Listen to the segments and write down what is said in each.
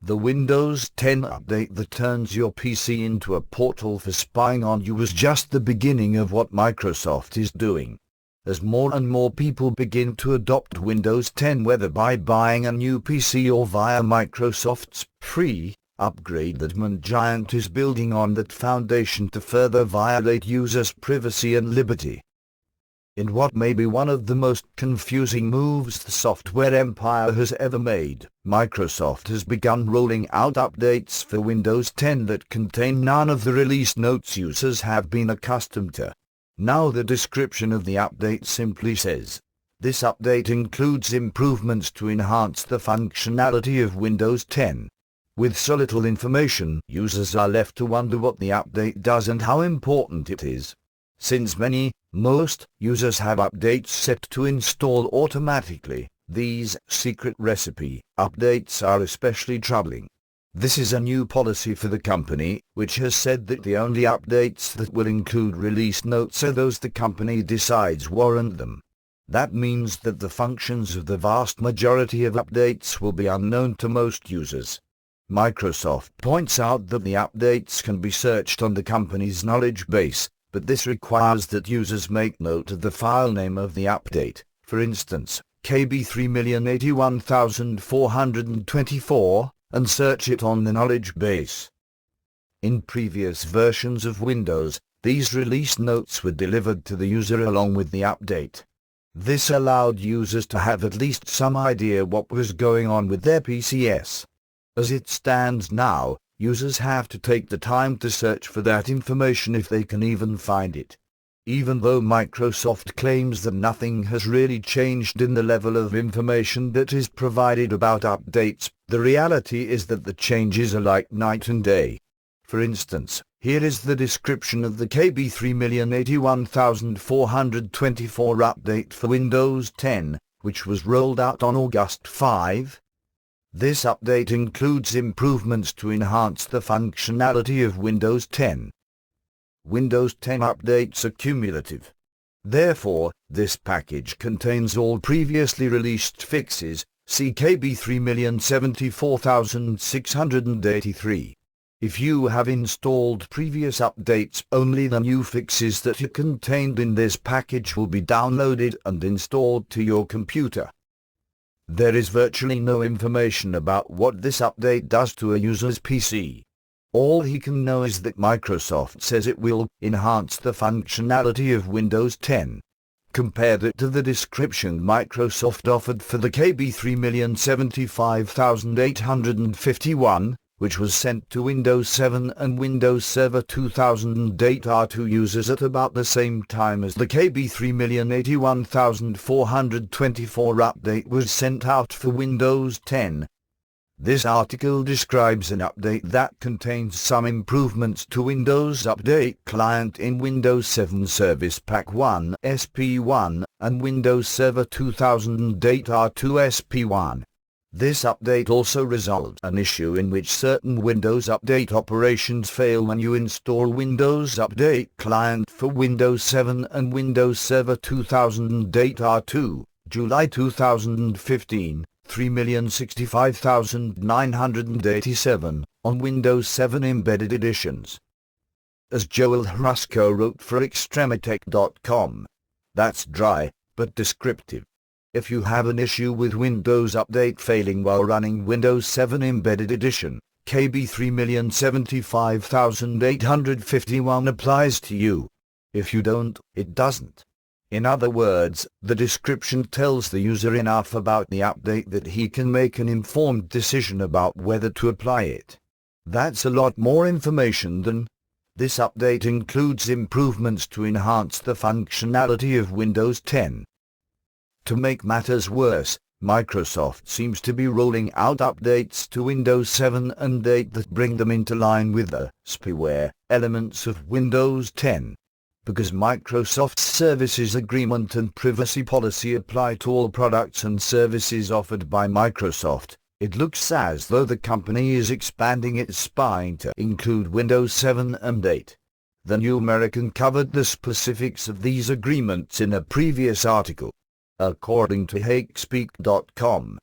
The Windows 10 update that turns your PC into a portal for spying on you was just the beginning of what Microsoft is doing. As more and more people begin to adopt Windows 10, whether by buying a new PC or via Microsoft's free upgrade, Redmond Giant is building on that foundation to further violate users' privacy and liberty. In what may be one of the most confusing moves the software empire has ever made, Microsoft has begun rolling out updates for Windows 10 that contain none of the release notes users have been accustomed to. Now the description of the update simply says, "This update includes improvements to enhance the functionality of Windows 10. With so little information, users are left to wonder what the update does and how important it is. Since most users have updates set to install automatically, these secret recipe updates are especially troubling. This is a new policy for the company, which has said that the only updates that will include release notes are those the company decides warrant them. That means that the functions of the vast majority of updates will be unknown to most users. Microsoft points out that the updates can be searched on the company's knowledge base, but this requires that users make note of the file name of the update, for instance, KB3081424, and search it on the knowledge base. In previous versions of Windows, these release notes were delivered to the user along with the update. This allowed users to have at least some idea what was going on with their PCs. As it stands now, users have to take the time to search for that information if they can even find it. Even though Microsoft claims that nothing has really changed in the level of information that is provided about updates, the reality is that the changes are like night and day. For instance, here is the description of the KB3081424 update for Windows 10, which was rolled out on August 5. This update includes improvements to enhance the functionality of Windows 10. Windows 10 updates are cumulative. Therefore, this package contains all previously released fixes, see KB3074683. If you have installed previous updates, only the new fixes that are contained in this package will be downloaded and installed to your computer. There is virtually no information about what this update does to a user's PC. All he can know is that Microsoft says it will enhance the functionality of Windows 10. Compare that to the description Microsoft offered for the KB3075851, which was sent to Windows 7 and Windows Server 2008 R2 users at about the same time as the KB3081424 update was sent out for Windows 10. This article describes an update that contains some improvements to Windows Update Client in Windows 7 Service Pack 1 SP1 and Windows Server 2008 R2 SP1. This update also resolved an issue in which certain Windows Update operations fail when you install Windows Update Client for Windows 7 and Windows Server 2008 R2, July 2015, 3,065,987, on Windows 7 Embedded Editions. As Joel Hrusco wrote for Extremitech.com, that's dry, but descriptive. If you have an issue with Windows Update failing while running Windows 7 Embedded Edition, KB3075851 applies to you. If you don't, it doesn't. In other words, the description tells the user enough about the update that he can make an informed decision about whether to apply it. That's a lot more information than. This update includes improvements to enhance the functionality of Windows 10. To make matters worse, Microsoft seems to be rolling out updates to Windows 7 and 8 that bring them into line with the spyware elements of Windows 10. Because Microsoft's services agreement and privacy policy apply to all products and services offered by Microsoft, it looks as though the company is expanding its spying to include Windows 7 and 8. The New American covered the specifics of these agreements in a previous article. According to HakeSpeak.com,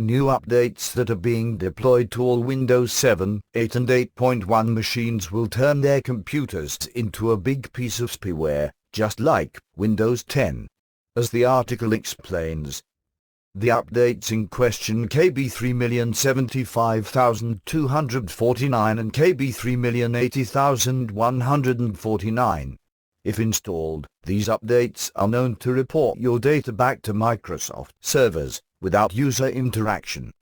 New updates that are being deployed to all Windows 7, 8 and 8.1 machines will turn their computers into a big piece of spyware, just like Windows 10. As the article explains, the updates in question KB 3,075,249 and KB 3,080,149. If installed, these updates are known to report your data back to Microsoft servers without user interaction.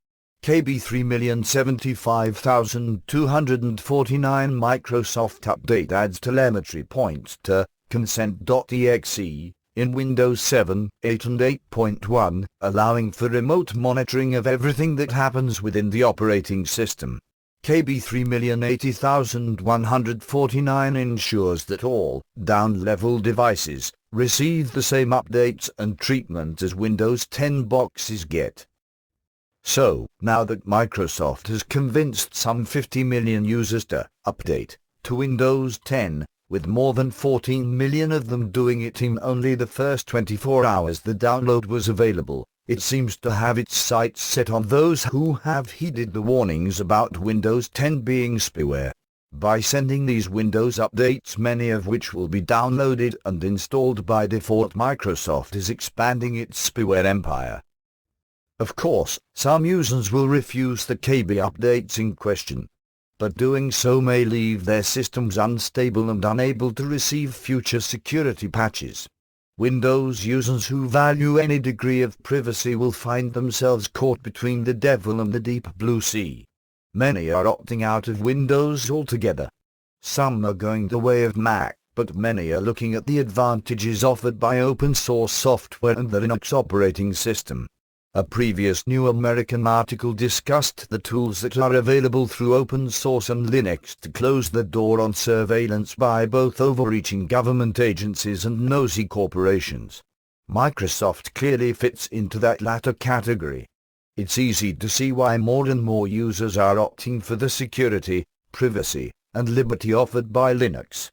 KB 3,075,249 Microsoft update adds telemetry points to consent.exe in Windows 7, 8 and 8.1, allowing for remote monitoring of everything that happens within the operating system. KB 3,080,149 ensures that all down-level devices receive the same updates and treatment as Windows 10 boxes get. So, now that Microsoft has convinced some 50 million users to update to Windows 10, with more than 14 million of them doing it in only the first 24 hours the download was available, it seems to have its sights set on those who have heeded the warnings about Windows 10 being spyware. By sending these Windows updates, many of which will be downloaded and installed by default, Microsoft is expanding its spyware empire. Of course, some users will refuse the KB updates in question, but doing so may leave their systems unstable and unable to receive future security patches. Windows users who value any degree of privacy will find themselves caught between the devil and the deep blue sea. Many are opting out of Windows altogether. Some are going the way of Mac, but many are looking at the advantages offered by open source software and the Linux operating system. A previous New American article discussed the tools that are available through open source and Linux to close the door on surveillance by both overreaching government agencies and nosy corporations. Microsoft clearly fits into that latter category. It's easy to see why more and more users are opting for the security, privacy, and liberty offered by Linux.